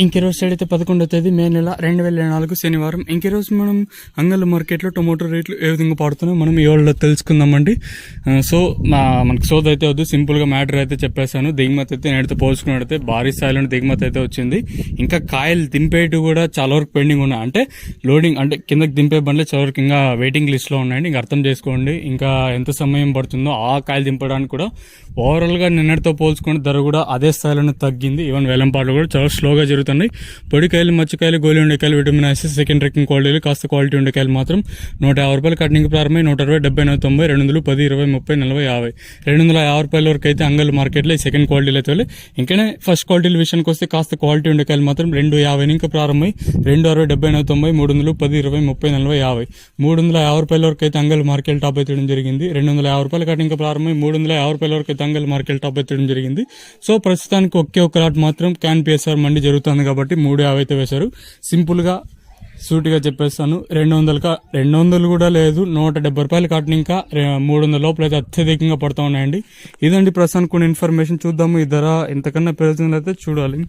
ఇంకెరోజు side అయితే 11వ తేదీ మే నెల 2024 శనివారం. ఇంకెరోజు మనం అంగళ్ళ మార్కెట్లో టొమాటో రేట్లు ఏ విధంగా పడుతున్నాయో మనం ఈ వాళ్ళలో తెలుసుకుందామండి. సో మనకి సోద అయితే వద్దు, సింపుల్గా మ్యాటర్ అయితే చెప్పేశాను. దిగుమతి అయితే నేటితో పోల్చుకున్నట్టయితే భారీ స్థాయిలో దిగుమతి అయితే వచ్చింది. ఇంకా కాయలు దింపేటి కూడా చాలా వరకు పెండింగ్ ఉన్నాయి. అంటే లోడింగ్ అంటే కిందకి దింపే బండ్లు చాలా వరకు ఇంకా వెయిటింగ్ లిస్ట్లో ఉన్నాయండి. ఇంకా అర్థం చేసుకోండి ఇంకా ఎంత సమయం పడుతుందో ఆ కాయలు దింపడానికి. కూడా ఓవరాల్గా నిన్నటితో పోల్చుకుంటే ధర కూడా అదే స్థాయిలోనే తగ్గింది. ఈవెన్ వేలంపాట్లు కూడా చాలా స్లోగా జరుగుతున్నాయి. పొడికాయలు, మచ్చకాయలు, గోలి ఉండకాయలు, విటమిన్ ఐసిస్, సెకండ్ రేకింగ్ క్వాలిటీలు, కాస్త క్వాలిటీ ఉండకాయలు మాత్రం 150 రూపాయలు కటింగ్ ప్రారంభమై 160, 70, 90, 200, 10, 20, 30, 40, 50, 250 రూపాయల వరకు అయితే అంగల్ మార్కెట్లో ఈ సెకండ్ క్వాలిటీలు అయితే వెళ్ళి. ఇంకనే ఫస్ట్ క్వాలిటీల విషయానికి వస్తే కాస్త క్వాలిటీ ఉండకాయలు మాత్రం 250 ఇంకా ప్రారంభమై 260, 70, 90, 300, 10, 20, 30, 40, 50, 350 రూపాయల వరకు అయితే అంగల్ మార్కెట్ టాప్ అయితే జరిగింది. 250 రూపాయల కటింగ్ ప్రారంభమై 350 రూపాయల వరకు అయితే అంగల్ మార్కెట్ టాప్ అయితే జరిగింది. సో ప్రస్తుతానికి ఒకే ఒక లాట్ మాత్రం క్యాన్ పిఎస్ఆర్ మండి జరుగుతుంది కాబట్టి 350 అయితే వేశారు. సింపుల్గా సూటిగా చెప్పేస్తాను, 200 కూడా లేదు, 170 రూపాయలు కాటన్ ఇంకా 300 లోపల అయితే అత్యధికంగా పడుతూ ఉన్నాయండి. ఇదండి ప్రస్తుతానికి కొన్ని ఇన్ఫర్మేషన్. చూద్దాము ఈ ధర ఎంతకన్నా పెరుగుతుందైతే చూడాలి.